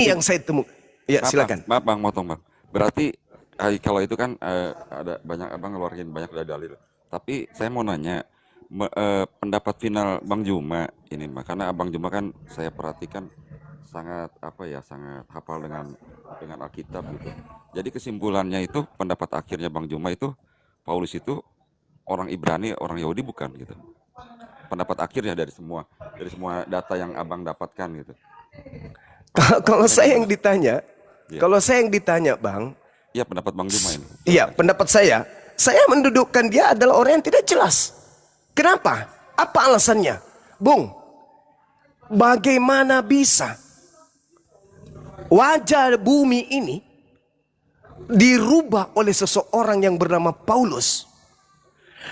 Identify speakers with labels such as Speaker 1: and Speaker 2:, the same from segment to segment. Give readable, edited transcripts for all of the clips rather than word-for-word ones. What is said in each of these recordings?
Speaker 1: yang saya temukan. Ya,
Speaker 2: Maaf bang,
Speaker 1: silakan.
Speaker 2: maaf bang, motong bang. Berarti kalau itu kan ada banyak abang ngeluarin banyak dalil. Tapi saya mau nanya pendapat final Bang Juma ini mah, karena Abang Juma kan saya perhatikan sangat apa ya, sangat hafal dengan Alkitab gitu. Jadi kesimpulannya itu pendapat akhirnya Bang Juma itu Paulus itu orang Ibrani, orang Yahudi bukan gitu. Pendapat akhirnya dari semua data yang Abang dapatkan gitu.
Speaker 1: Kalau
Speaker 2: Akhirnya
Speaker 1: saya yang
Speaker 2: gimana?
Speaker 1: ditanya,
Speaker 2: Iya.
Speaker 1: kalau saya yang ditanya, Bang,
Speaker 2: Iya pendapat Bang Juma ini.
Speaker 1: iya,
Speaker 2: Silakan.
Speaker 1: pendapat saya mendudukkan dia adalah orang yang tidak jelas. Kenapa? Apa alasannya? Bung, bagaimana bisa wajah bumi ini dirubah oleh seseorang yang bernama Paulus?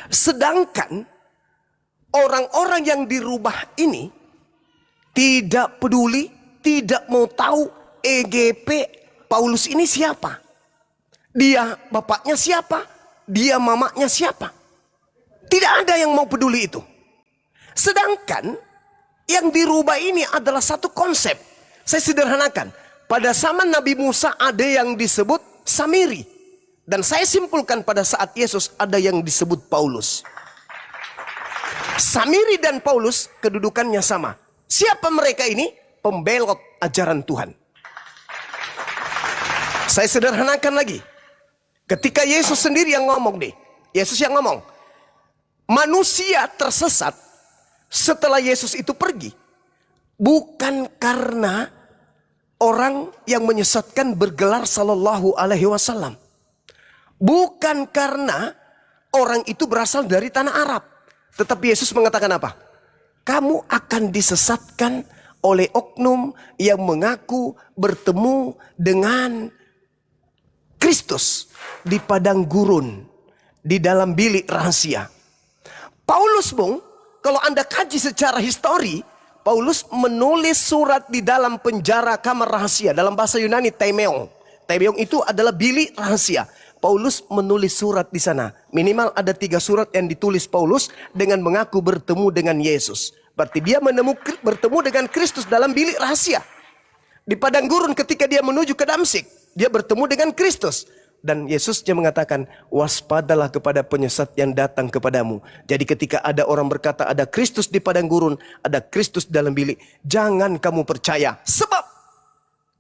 Speaker 1: Sedangkan orang-orang yang dirubah ini tidak peduli, tidak mau tahu EGP Paulus ini siapa. Dia bapaknya siapa, dia mamanya siapa. Tidak ada yang mau peduli itu. Sedangkan yang dirubah ini adalah satu konsep. Saya sederhanakan. Pada zaman Nabi Musa ada yang disebut Samiri. Dan saya simpulkan pada saat Yesus ada yang disebut Paulus. Samiri dan Paulus kedudukannya sama. Siapa mereka ini? Pembelot ajaran Tuhan. Saya sederhanakan lagi. Ketika Yesus sendiri yang ngomong nih. Yesus yang ngomong. Manusia tersesat setelah Yesus itu pergi. Bukan karena orang yang menyesatkan bergelar sallallahu alaihi wasallam. Bukan karena orang itu berasal dari tanah Arab. Tetapi Yesus mengatakan apa? Kamu akan disesatkan oleh oknum yang mengaku bertemu dengan Kristus di padang gurun, di dalam bilik rahasia. Paulus, Bung, kalau Anda kaji secara histori, Paulus menulis surat di dalam penjara kamar rahasia. Dalam bahasa Yunani, Temeong. Temeong itu adalah bilik rahasia. Paulus menulis surat di sana. Minimal ada 3 surat yang ditulis Paulus dengan mengaku bertemu dengan Yesus. Berarti dia bertemu dengan Kristus dalam bilik rahasia. Di padang gurun ketika dia menuju ke Damsik, dia bertemu dengan Kristus. Dan Yesusnya mengatakan, waspadalah kepada penyesat yang datang kepadamu. Jadi ketika ada orang berkata ada Kristus di padang gurun, ada Kristus dalam bilik, jangan kamu percaya. Sebab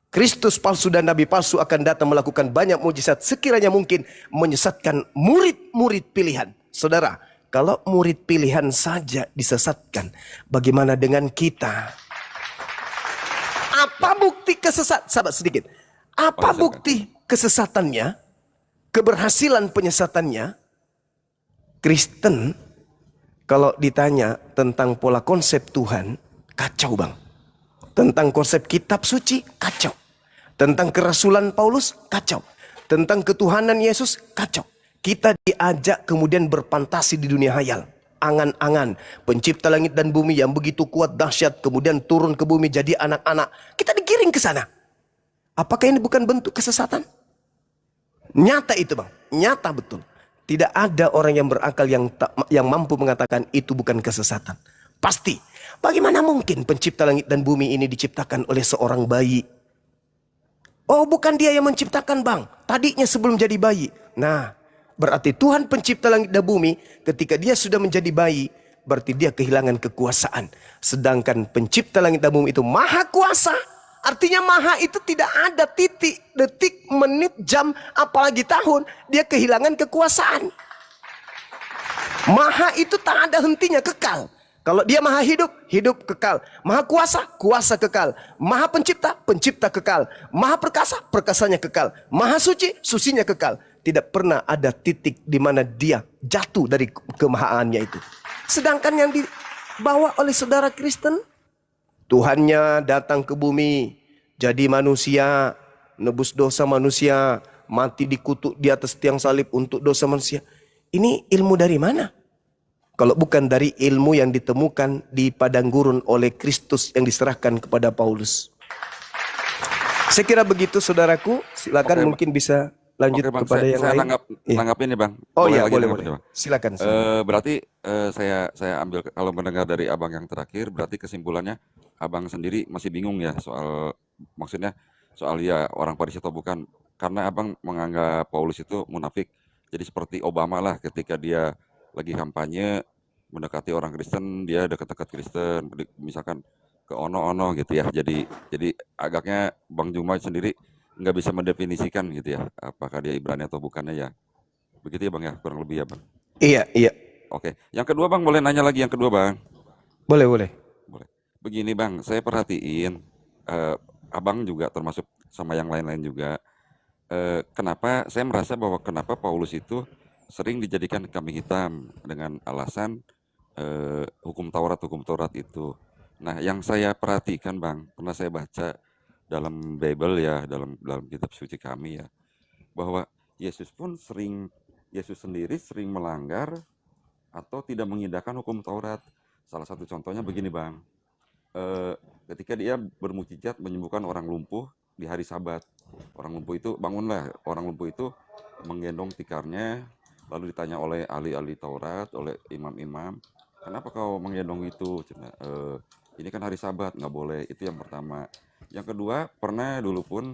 Speaker 1: Kristus palsu dan nabi palsu akan datang melakukan banyak mujizat sekiranya mungkin menyesatkan murid-murid pilihan. Saudara, kalau murid pilihan saja disesatkan, bagaimana dengan kita? Apa bukti kesesatan? Sabar sedikit. Apa bukti kesesatannya? Keberhasilan penyesatannya? Kristen kalau ditanya tentang pola konsep Tuhan, kacau bang. Tentang konsep kitab suci, kacau. Tentang kerasulan Paulus, kacau. Tentang ketuhanan Yesus, kacau. Kita diajak kemudian berfantasi di dunia hayal. Angan-angan, pencipta langit dan bumi yang begitu kuat dahsyat, kemudian turun ke bumi jadi anak-anak. Kita digiring ke sana. Apakah ini bukan bentuk kesesatan? Nyata itu bang, nyata betul. Tidak ada orang yang berakal yang mampu mengatakan itu bukan kesesatan. Pasti. Bagaimana mungkin pencipta langit dan bumi ini diciptakan oleh seorang bayi? Oh, bukan dia yang menciptakan bang. Tadinya sebelum jadi bayi. Nah, berarti Tuhan pencipta langit dan bumi ketika dia sudah menjadi bayi, berarti dia kehilangan kekuasaan. Sedangkan pencipta langit dan bumi itu maha kuasa. Artinya maha itu tidak ada titik, detik, menit, jam, apalagi tahun. Dia kehilangan kekuasaan. Maha itu tak ada hentinya, kekal. Kalau dia maha hidup, hidup kekal. Maha kuasa, kuasa kekal. Maha pencipta, pencipta kekal. Maha perkasa, perkasanya kekal. Maha suci, sucinya kekal. Tidak pernah ada titik di mana dia jatuh dari kemahaannya itu. Sedangkan yang dibawa oleh saudara Kristen, Tuhannya datang ke bumi, jadi manusia, nebus dosa manusia, mati dikutuk di atas tiang salib untuk dosa manusia. Ini ilmu dari mana? Kalau bukan dari ilmu yang ditemukan di padang gurun oleh Kristus yang diserahkan kepada Paulus. Saya kira begitu saudaraku. Silakan mungkin bisa lanjut
Speaker 2: Oke, bang,
Speaker 1: kepada yang
Speaker 2: saya
Speaker 1: lain.
Speaker 2: nanggap ini bang.
Speaker 1: Oh iya,
Speaker 2: lagi
Speaker 1: boleh.
Speaker 2: nanggapin, Bang?
Speaker 1: Silakan.
Speaker 2: Berarti saya ambil kalau mendengar dari abang yang terakhir, berarti kesimpulannya abang sendiri masih bingung ya soal maksudnya soal ya orang Parisi atau bukan. Karena abang menganggap Paulus itu munafik. Jadi seperti Obama lah ketika dia lagi kampanye mendekati orang Kristen, dia dekat-dekat Kristen, misalkan ke ono-ono gitu ya. Jadi agaknya Bang Juma sendiri nggak bisa mendefinisikan gitu ya, apakah dia Ibrani atau bukannya ya. Begitu ya Bang ya, kurang lebih ya Bang.
Speaker 1: Iya, iya.
Speaker 2: Oke, yang kedua Bang, boleh nanya lagi yang kedua Bang?
Speaker 1: Boleh, boleh.
Speaker 2: Boleh. Begini Bang, saya perhatiin, Abang juga termasuk sama yang lain-lain juga, kenapa saya merasa bahwa kenapa Paulus itu sering dijadikan kambing hitam dengan alasan hukum Taurat itu. Nah, yang saya perhatikan Bang, pernah saya baca dalam Bible ya, dalam kitab suci kami ya, bahwa Yesus sendiri sering melanggar atau tidak mengindahkan hukum Taurat. Salah satu contohnya begini Bang, eh, ketika dia bermukjizat menyembuhkan orang lumpuh di hari Sabat. Orang lumpuh itu bangunlah, orang lumpuh itu menggendong tikarnya, lalu ditanya oleh ahli-ahli Taurat, oleh imam-imam, kenapa kau menggendong itu? Ini kan hari Sabat, nggak boleh. Itu yang pertama. Yang kedua, pernah dulu pun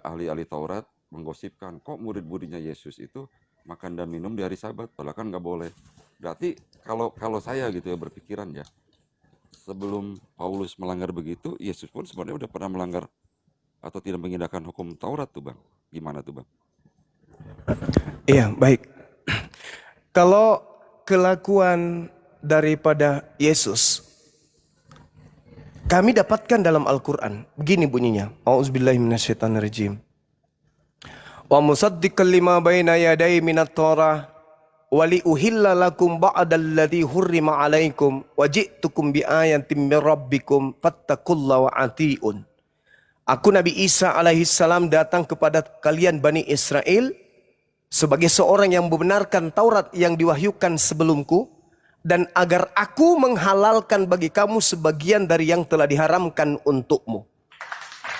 Speaker 2: ahli-ahli Taurat menggosipkan, kok murid-muridnya Yesus itu makan dan minum di hari Sabat, padahal kan nggak boleh. Berarti kalau saya gitu ya berpikiran ya, sebelum Paulus melanggar begitu, Yesus pun sebenarnya udah pernah melanggar atau tidak mengindahkan hukum Taurat tuh Bang. Gimana tuh Bang?
Speaker 1: Iya, baik. Kalau kelakuan daripada Yesus kami dapatkan dalam Al-Quran. Begini bunyinya. A'udzubillahiminasyaitanirrajim. Wa musaddiqan lima baina yadai minat Torah wali uhilla lakum ba'dalladzi hurrima alaikum wa ji'tukum bi ayatin min rabbikum fattaqullaha wa ati'un. Aku Nabi Isa alaihissalam datang kepada kalian Bani Israel sebagai seorang yang membenarkan Taurat yang diwahyukan sebelumku, dan agar aku menghalalkan bagi kamu sebagian dari yang telah diharamkan untukmu.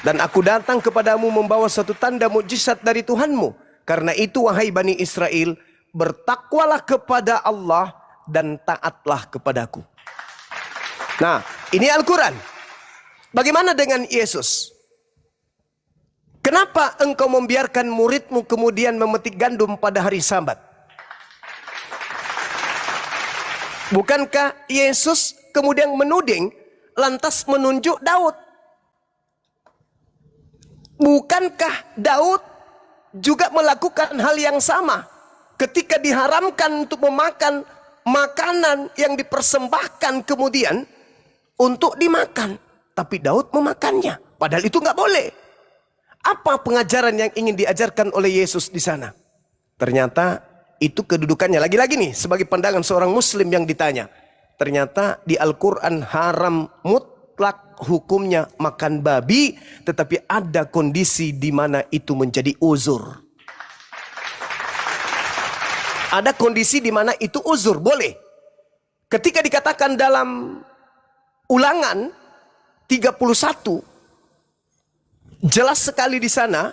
Speaker 1: Dan aku datang kepadamu membawa satu tanda mukjizat dari Tuhanmu. Karena itu wahai Bani Israel, bertakwalah kepada Allah dan taatlah kepadaku. Nah, ini Al-Quran. Bagaimana dengan Yesus? Kenapa engkau membiarkan muridmu kemudian memetik gandum pada hari Sabat? Bukankah Yesus kemudian menuding lantas menunjuk Daud? Bukankah Daud juga melakukan hal yang sama ketika diharamkan untuk memakan makanan yang dipersembahkan kemudian untuk dimakan, tapi Daud memakannya, padahal itu nggak boleh. Apa pengajaran yang ingin diajarkan oleh Yesus di sana? Ternyata itu kedudukannya. Lagi-lagi nih, sebagai pandangan seorang muslim yang ditanya. Ternyata di Al-Quran haram mutlak hukumnya makan babi. Tetapi ada kondisi di mana itu menjadi uzur. Ada kondisi di mana itu uzur, boleh. Ketika dikatakan dalam Ulangan 31, jelas sekali di sana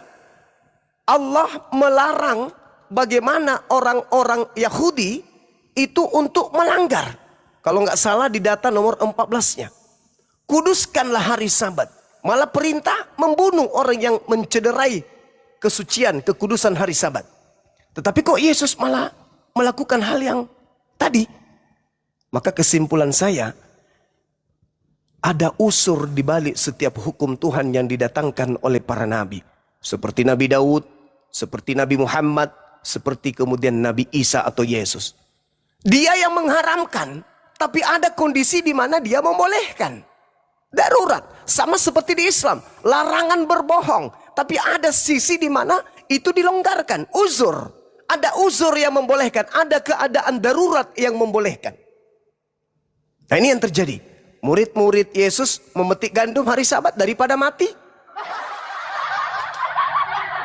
Speaker 1: Allah melarang bagaimana orang-orang Yahudi itu untuk melanggar. Kalau nggak salah di data nomor 14-nya. Kuduskanlah hari Sabat. Malah perintah membunuh orang yang mencederai kesucian, kekudusan hari Sabat. Tetapi kok Yesus malah melakukan hal yang tadi? Maka kesimpulan saya, ada unsur di balik setiap hukum Tuhan yang didatangkan oleh para nabi. Seperti Nabi Daud, seperti Nabi Muhammad, seperti kemudian Nabi Isa atau Yesus. Dia yang mengharamkan, tapi ada kondisi di mana dia membolehkan. Darurat, sama seperti di Islam, larangan berbohong, tapi ada sisi di mana itu dilonggarkan, uzur. Ada uzur yang membolehkan, ada keadaan darurat yang membolehkan. Nah, ini yang terjadi. Murid-murid Yesus memetik gandum hari Sabat daripada mati.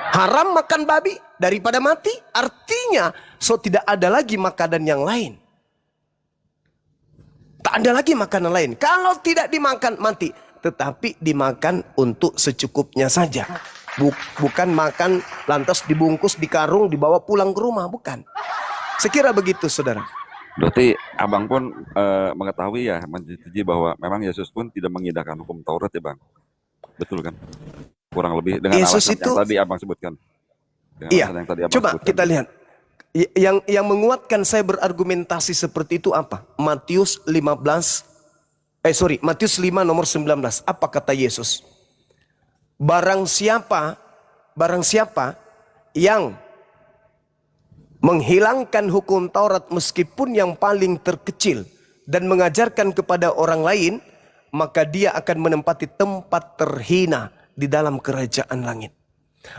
Speaker 1: Haram makan babi daripada mati. Artinya, tidak ada lagi makanan yang lain. Tak ada lagi makanan lain. Kalau tidak dimakan, mati. Tetapi dimakan untuk secukupnya saja. Bukan makan lantas dibungkus di karung, dibawa pulang ke rumah. Bukan. Sekira begitu, saudara.
Speaker 2: Berarti abang pun mengetahui ya, menyetujui bahwa memang Yesus pun tidak mengindahkan hukum Taurat ya bang, betul kan? kurang lebih dengan
Speaker 1: Yesus
Speaker 2: alasan
Speaker 1: itu,
Speaker 2: yang tadi abang sebutkan. Dengan
Speaker 1: iya.
Speaker 2: alasan yang tadi abang
Speaker 1: Coba
Speaker 2: sebutkan.
Speaker 1: kita lihat. Yang menguatkan saya berargumentasi seperti itu apa? Matius 5 nomor 19. Apa kata Yesus? Barang siapa yang menghilangkan hukum Taurat meskipun yang paling terkecil dan mengajarkan kepada orang lain, maka dia akan menempati tempat terhina di dalam kerajaan langit.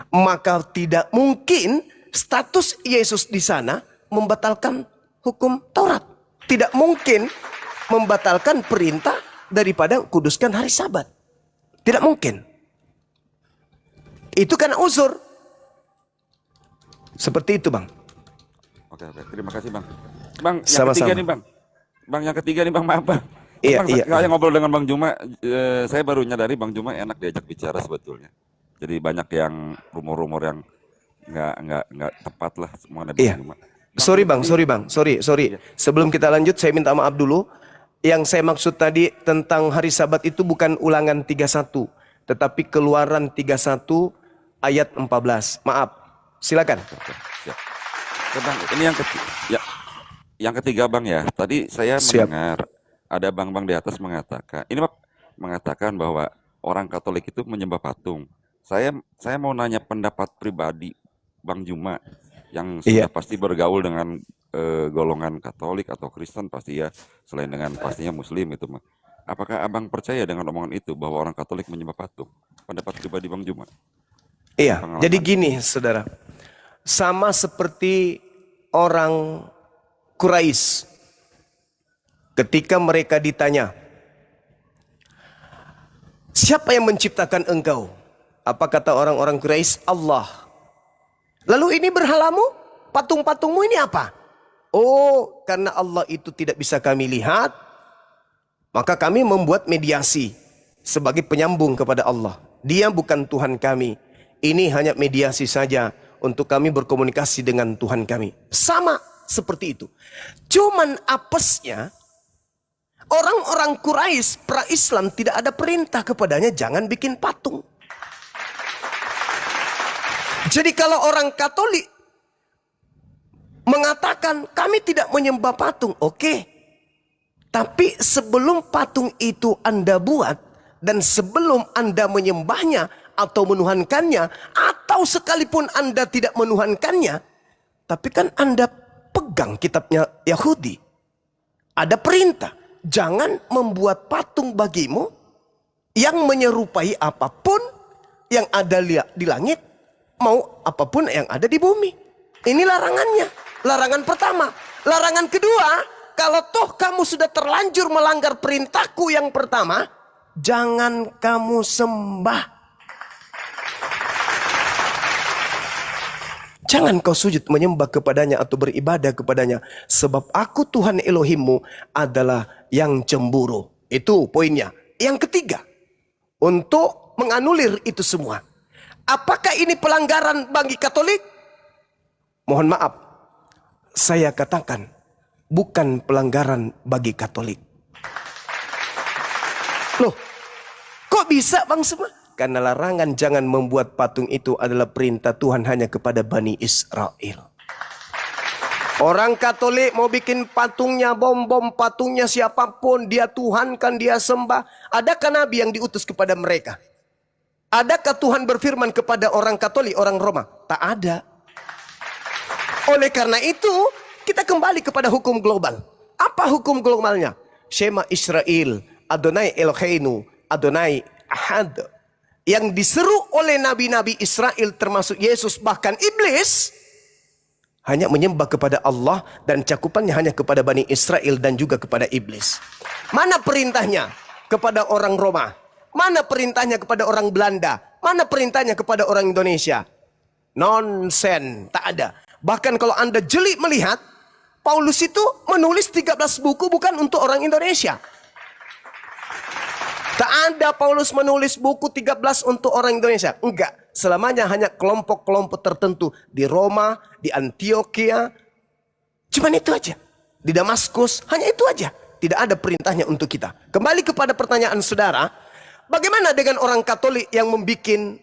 Speaker 1: Maka tidak mungkin status Yesus di sana membatalkan hukum Taurat. Tidak mungkin membatalkan perintah daripada kuduskan hari Sabat. Tidak mungkin. Itu karena uzur. Seperti itu, Bang.
Speaker 2: Oke, terima kasih Bang. Bang, yang
Speaker 1: Sama-sama.
Speaker 2: ketiga nih Bang. Bang, yang ketiga nih Bang, maaf Bang.
Speaker 1: Iya,
Speaker 2: Bang,
Speaker 1: iya.
Speaker 2: saya ngobrol dengan Bang Juma, saya baru nyadari Bang Juma enak diajak bicara sebetulnya. Jadi banyak yang rumor-rumor yang nggak tepat lah semua ada di
Speaker 1: Iya.
Speaker 2: Bang Juma.
Speaker 1: Sorry bang.
Speaker 2: Iya.
Speaker 1: Sebelum kita lanjut, saya minta maaf dulu. Yang saya maksud tadi tentang hari Sabat itu bukan Ulangan 31, tetapi Keluaran 31 ayat 14. Maaf. Silakan.
Speaker 2: Oke, siap. Oke, Bang, ini yang ketiga Bang ya. Tadi saya
Speaker 1: Siap.
Speaker 2: mendengar ada Bang-bang di atas mengatakan bahwa orang Katolik itu menyembah patung. Saya mau nanya pendapat pribadi Bang Juma yang sudah
Speaker 1: Iya.
Speaker 2: pasti bergaul dengan golongan Katolik atau Kristen pasti ya, selain dengan pastinya Muslim itu mah. Apakah Abang percaya dengan omongan itu bahwa orang Katolik menyembah patung? Pendapat pribadi Bang Juma.
Speaker 1: Iya.
Speaker 2: Pengalaman.
Speaker 1: Jadi gini, saudara. Sama seperti orang Quraisy ketika mereka ditanya, siapa yang menciptakan engkau? Apa kata orang-orang Quraisy? Allah. Lalu ini berhalamu? Patung-patungmu ini apa? Oh, karena Allah itu tidak bisa kami lihat, maka kami membuat mediasi sebagai penyambung kepada Allah. Dia bukan Tuhan kami. Ini hanya mediasi saja untuk kami berkomunikasi dengan Tuhan kami. Sama seperti itu. Cuman apesnya, orang-orang Quraisy pra-Islam tidak ada perintah kepadanya jangan bikin patung. Jadi kalau orang Katolik mengatakan kami tidak menyembah patung, oke. Tapi sebelum patung itu Anda buat dan sebelum Anda menyembahnya atau menuhankannya, atau sekalipun Anda tidak menuhankannya, tapi kan Anda pegang kitabnya Yahudi. Ada perintah, jangan membuat patung bagimu yang menyerupai apapun yang ada di langit, mau apapun yang ada di bumi. Ini larangannya. Larangan pertama. Larangan kedua, kalau toh kamu sudah terlanjur melanggar perintahku yang pertama, jangan kamu sembah. Jangan kau sujud menyembah kepadanya atau beribadah kepadanya. Sebab aku Tuhan Elohimmu adalah yang cemburu. Itu poinnya. Yang ketiga, untuk menganulir itu semua. Apakah ini pelanggaran bagi Katolik? Mohon maaf, saya katakan bukan pelanggaran bagi Katolik. Loh, kok bisa Bang semua? Karena larangan jangan membuat patung itu adalah perintah Tuhan hanya kepada Bani Israel. Orang Katolik mau bikin patungnya, bom-bom patungnya siapapun, dia tuhankan, dia sembah. Adakah Nabi yang diutus kepada mereka? Adakah Tuhan berfirman kepada orang Katolik, orang Roma? Tak ada. Oleh karena itu, kita kembali kepada hukum global. Apa hukum globalnya? Shema Israel, Adonai Eloheinu, Adonai Ahad. Yang diseru oleh nabi-nabi Israel termasuk Yesus bahkan iblis hanya menyembah kepada Allah dan cakupannya hanya kepada Bani Israel dan juga kepada iblis. Mana perintahnya kepada orang Roma? Mana perintahnya kepada orang Belanda? Mana perintahnya kepada orang Indonesia? Nonsen, tak ada. Bahkan kalau Anda jeli melihat, Paulus itu menulis 13 buku bukan untuk orang Indonesia. Tak ada Paulus menulis buku 13 untuk orang Indonesia. Enggak. Selamanya hanya kelompok-kelompok tertentu. Di Roma, di Antioquia. Cuman itu aja. Di Damaskus, hanya itu aja. Tidak ada perintahnya untuk kita. Kembali kepada pertanyaan saudara. Bagaimana dengan orang Katolik yang membikin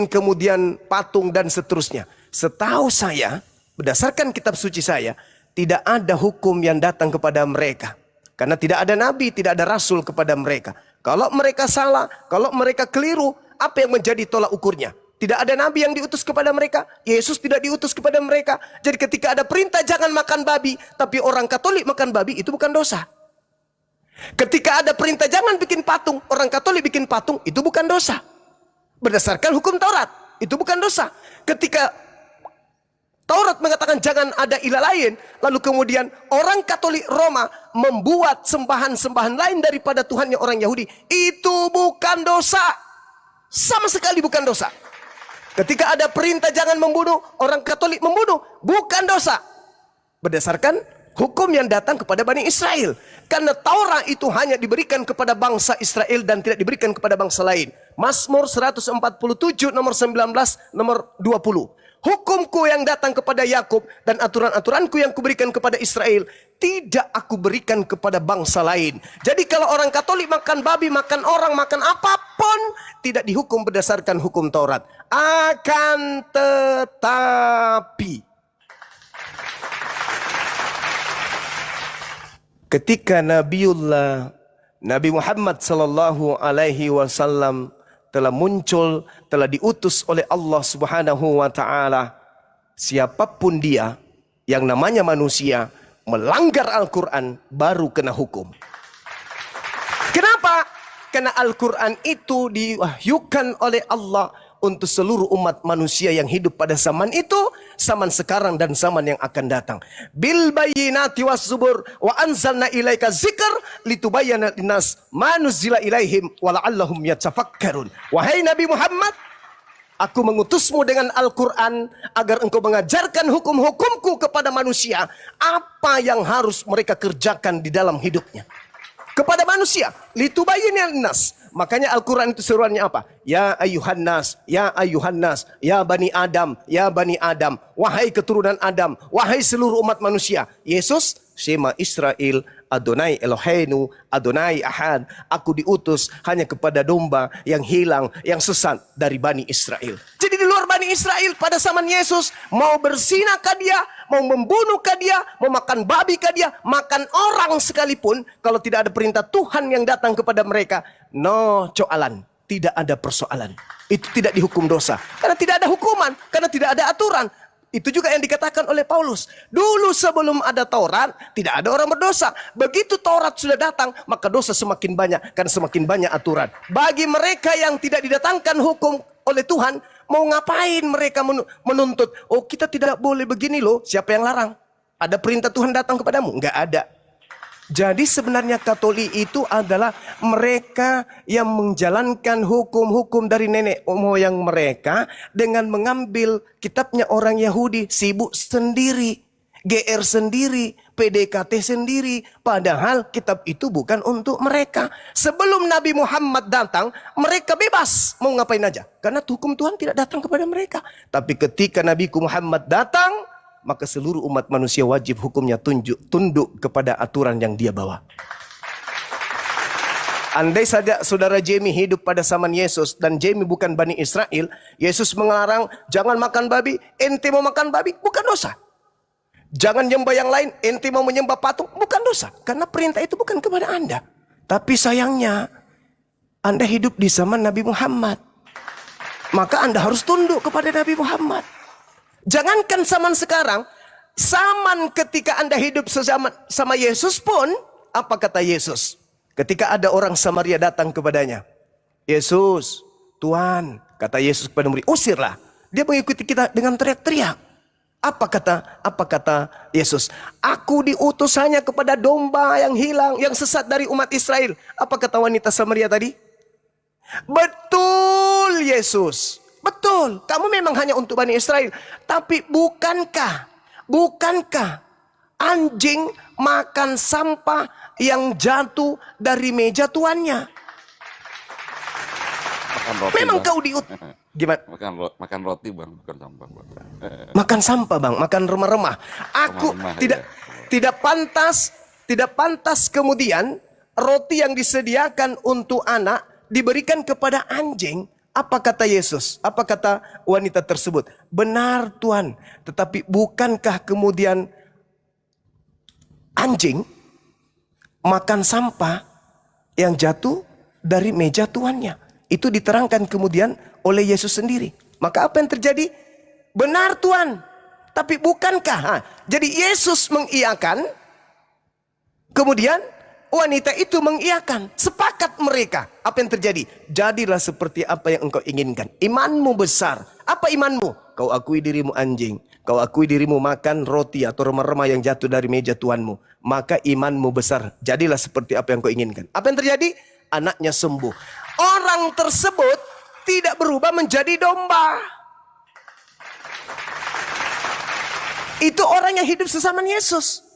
Speaker 1: kemudian patung dan seterusnya? Setahu saya, berdasarkan kitab suci saya, tidak ada hukum yang datang kepada mereka. Karena tidak ada nabi, tidak ada rasul kepada mereka. Kalau mereka salah, kalau mereka keliru, apa yang menjadi tolak ukurnya? Tidak ada nabi yang diutus kepada mereka. Yesus tidak diutus kepada mereka. Jadi ketika ada perintah jangan makan babi, tapi orang Katolik makan babi, itu bukan dosa. Ketika ada perintah jangan bikin patung, orang Katolik bikin patung, itu bukan dosa. Berdasarkan hukum Taurat, itu bukan dosa. Ketika Taurat mengatakan jangan ada ilah lain, lalu kemudian orang Katolik Roma membuat sembahan-sembahan lain daripada Tuhannya orang Yahudi, itu bukan dosa. Sama sekali bukan dosa. Ketika ada perintah jangan membunuh, orang Katolik membunuh, bukan dosa. Berdasarkan hukum yang datang kepada Bani Israel. Karena Taurat itu hanya diberikan kepada bangsa Israel dan tidak diberikan kepada bangsa lain. Mazmur 147 nomor 19 nomor 20. Hukumku yang datang kepada Yakub dan aturan-aturanku yang kuberikan kepada Israel tidak aku berikan kepada bangsa lain. Jadi kalau orang Katolik makan babi, makan orang, makan apapun, tidak dihukum berdasarkan hukum Taurat. Akan tetapi ketika Nabi Muhammad sallallahu alaihi wasallam telah muncul, telah diutus oleh Allah Subhanahu wa taala, siapapun dia yang namanya manusia melanggar Al-Qur'an baru kena hukum. Kenapa? Karena Al-Qur'an itu diwahyukan oleh Allah untuk seluruh umat manusia yang hidup pada zaman itu, zaman sekarang dan zaman yang akan datang. Bil bayyinati was zubur wa anzalna ilaika dzikr litubayyana linnas ma nuzila ilaihim wa la'allahum yatafakkarun. Wahai Nabi Muhammad, aku mengutusmu dengan Al-Qur'an agar engkau mengajarkan hukum-hukumku kepada manusia, apa yang harus mereka kerjakan di dalam hidupnya. Kepada manusia, litubayyana linnas. Makanya Al-Quran itu seruannya apa? Ya ayuhan nas, ya ayuhan nas, ya bani Adam, ya bani Adam. Wahai keturunan Adam, wahai seluruh umat manusia. Yesus, Shema Israel, Adonai Eloheinu, Adonai Ahad. Aku diutus hanya kepada domba yang hilang, yang sesat dari Bani Israel. Jadi di luar Bani Israel pada zaman Yesus, mau berzina kah dia, mau membunuh kah dia, mau makan babi kah dia, makan orang sekalipun, kalau tidak ada perintah Tuhan yang datang kepada mereka, no coalan, tidak ada persoalan. Itu tidak dihukum dosa. Karena tidak ada hukuman, karena tidak ada aturan. Itu juga yang dikatakan oleh Paulus. Dulu sebelum ada Taurat, tidak ada orang berdosa. Begitu Taurat sudah datang, maka dosa semakin banyak. Karena semakin banyak aturan. Bagi mereka yang tidak didatangkan hukum oleh Tuhan, mau ngapain mereka menuntut? Oh, kita tidak boleh begini loh. Siapa yang larang? Ada perintah Tuhan datang kepadamu? Enggak ada. Jadi sebenarnya Katolik itu adalah mereka yang menjalankan hukum-hukum dari nenek moyang mereka dengan mengambil kitabnya orang Yahudi, sibuk sendiri, GR sendiri, PDKT sendiri. Padahal kitab itu bukan untuk mereka. Sebelum Nabi Muhammad datang, mereka bebas mau ngapain aja. Karena hukum Tuhan tidak datang kepada mereka. Tapi ketika Nabi Muhammad datang, maka seluruh umat manusia wajib hukumnya tunduk kepada aturan yang dia bawa. Andai saja saudara Jamie hidup pada zaman Yesus dan Jamie bukan Bani Israel, Yesus mengarang jangan makan babi, ente mau makan babi, bukan dosa. Jangan nyembah yang lain, ente mau menyembah patung, bukan dosa. Karena perintah itu bukan kepada Anda. Tapi sayangnya, Anda hidup di zaman Nabi Muhammad. Maka Anda harus tunduk kepada Nabi Muhammad. Jangankan zaman sekarang, zaman ketika Anda hidup sezaman sama Yesus pun, apa kata Yesus? Ketika ada orang Samaria datang kepadanya. Yesus, Tuhan, kata Yesus kepada murid, usirlah. Dia mengikuti kita dengan teriak-teriak. Apa kata Yesus? Aku diutus hanya kepada domba yang hilang, yang sesat dari umat Israel. Apa kata wanita Samaria tadi? Betul Yesus. Betul, kamu memang hanya untuk Bani Israel. Tapi bukankah anjing makan sampah yang jatuh dari meja tuannya?
Speaker 2: Makan roti,
Speaker 1: Memang
Speaker 2: Bang.
Speaker 1: kau gimana?
Speaker 2: Makan roti Bang, bukan sampah Bang.
Speaker 1: Makan sampah Bang, makan remah-remah. Aku
Speaker 2: Remah-remah,
Speaker 1: tidak pantas kemudian roti yang disediakan untuk anak diberikan kepada anjing. Apa kata Yesus? Apa kata wanita tersebut? Benar Tuhan, tetapi bukankah kemudian anjing makan sampah yang jatuh dari meja tuannya? Itu diterangkan kemudian oleh Yesus sendiri. Maka apa yang terjadi? Benar Tuhan, tapi bukankah? Jadi Yesus mengiyakan, kemudian wanita itu mengiyakan. Sepakat mereka. Apa yang terjadi? Jadilah seperti apa yang engkau inginkan. Imanmu besar. Apa imanmu? Kau akui dirimu anjing. Kau akui dirimu makan roti atau remah-remah yang jatuh dari meja tuanmu. Maka imanmu besar. Jadilah seperti apa yang kau inginkan. Apa yang terjadi? Anaknya sembuh. Orang tersebut tidak berubah menjadi domba. Itu orang yang hidup sesama Yesus.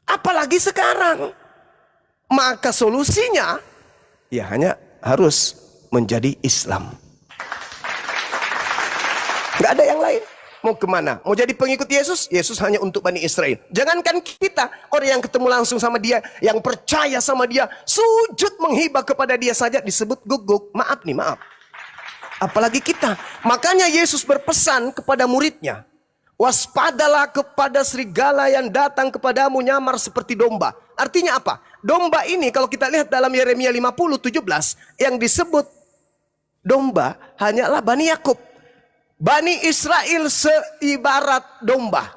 Speaker 1: Apalagi sekarang. Maka solusinya ya hanya harus menjadi Islam. Gak ada yang lain. Mau kemana? Mau jadi pengikut Yesus? Yesus hanya untuk Bani Israel. Jangankan kita, orang yang ketemu langsung sama dia, yang percaya sama dia, sujud menghibah kepada dia saja disebut guguk. Maaf nih, maaf. Apalagi kita. Makanya Yesus berpesan kepada muridnya, waspadalah kepada serigala yang datang kepadamu nyamar seperti domba. Artinya apa? Domba ini kalau kita lihat dalam Yeremia 50:17 yang disebut domba hanyalah Bani Yakub. Bani Israel seibarat domba.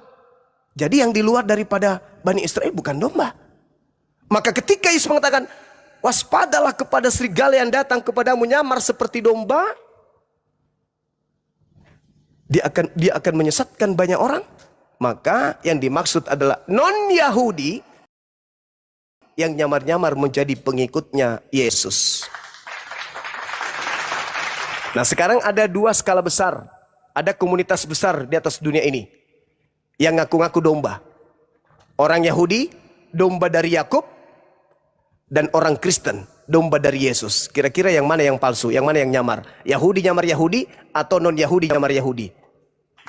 Speaker 1: Jadi yang di luar daripada Bani Israel bukan domba. Maka ketika Yesus mengatakan waspadalah kepada serigala yang datang kepadamu nyamar seperti domba, dia akan menyesatkan banyak orang. Maka yang dimaksud adalah non-Yahudi yang nyamar-nyamar menjadi pengikutnya Yesus. Nah sekarang ada dua skala besar. Ada komunitas besar di atas dunia ini yang ngaku-ngaku domba. Orang Yahudi, domba dari Yakub. Dan orang Kristen, domba dari Yesus. Kira-kira yang mana yang palsu? Yang mana yang nyamar? Yahudi nyamar Yahudi atau non-Yahudi nyamar Yahudi?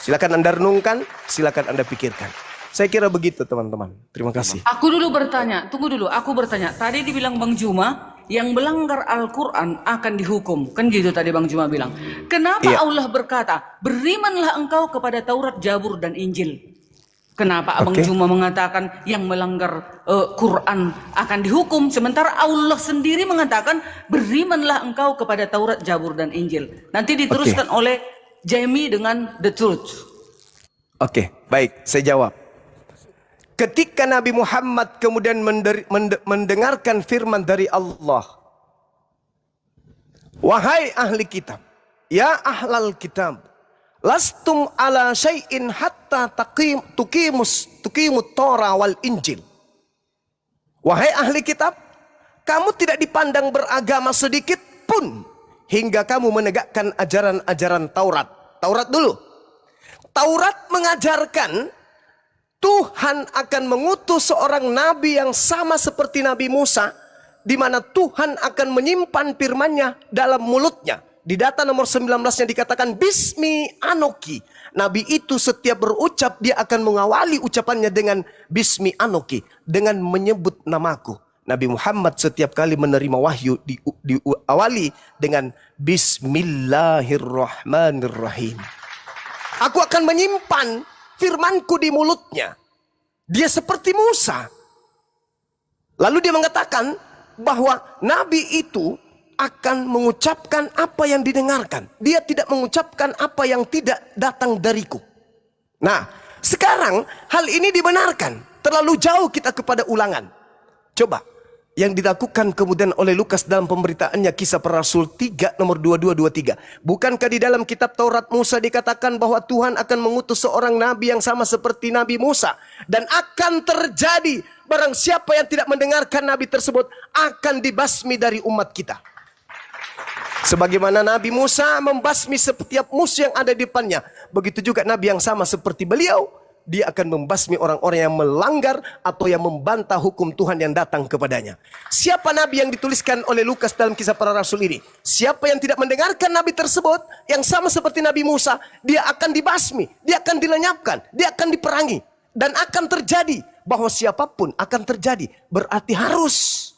Speaker 1: Silakan Anda renungkan, silakan Anda pikirkan. Saya kira begitu teman-teman. Terima kasih.
Speaker 3: Aku dulu bertanya, tunggu dulu, aku bertanya. Tadi dibilang Bang Juma, yang melanggar Al-Quran akan dihukum. Kan gitu tadi Bang Juma bilang. Kenapa
Speaker 1: Iya.
Speaker 3: Allah berkata, berimanlah engkau kepada Taurat, Zabur, dan Injil? Kenapa Abang
Speaker 1: Oke.
Speaker 3: Juma mengatakan yang melanggar Quran akan dihukum? Sementara Allah sendiri mengatakan, berimanlah engkau kepada Taurat, Zabur, dan Injil. Nanti diteruskan oleh Jamie dengan The Truth.
Speaker 1: Oke, baik, saya jawab. Ketika Nabi Muhammad kemudian mendengarkan firman dari Allah, wahai ahli kitab, ya ahlal kitab, lastum ala syai'in hatta tuqimut Torah wal Injil. Wahai ahli kitab, kamu tidak dipandang beragama sedikit pun hingga kamu menegakkan ajaran-ajaran Taurat. Taurat dulu. Taurat mengajarkan Tuhan akan mengutus seorang nabi yang sama seperti Nabi Musa, di mana Tuhan akan menyimpan firman-Nya dalam mulutnya. Di data nomor 19-nya dikatakan Bismi Anoki. Nabi itu setiap berucap dia akan mengawali ucapannya dengan Bismi Anoki, dengan menyebut namaku. Nabi Muhammad setiap kali menerima wahyu diawali dengan Bismillahirrahmanirrahim. Aku akan menyimpan firmanku di mulutnya. Dia seperti Musa. Lalu dia mengatakan bahwa Nabi itu akan mengucapkan apa yang didengarkan. Dia tidak mengucapkan apa yang tidak datang dariku. Nah, sekarang hal ini dibenarkan. Terlalu jauh kita kepada ulangan. Coba, yang dilakukan kemudian oleh Lukas dalam pemberitaannya Kisah Para Rasul 3 nomor 22-23. Bukankah di dalam kitab Taurat Musa dikatakan bahwa Tuhan akan mengutus seorang nabi yang sama seperti Nabi Musa. Dan akan terjadi barang siapa yang tidak mendengarkan nabi tersebut akan dibasmi dari umat kita. Sebagaimana Nabi Musa membasmi setiap musuh yang ada di depannya, begitu juga nabi yang sama seperti beliau, dia akan membasmi orang-orang yang melanggar atau yang membantah hukum Tuhan yang datang kepadanya. Siapa nabi yang dituliskan oleh Lukas dalam Kisah Para Rasul ini? Siapa yang tidak mendengarkan nabi tersebut yang sama seperti Nabi Musa, dia akan dibasmi, dia akan dilenyapkan, dia akan diperangi. Dan akan terjadi bahwa siapapun akan terjadi. Berarti harus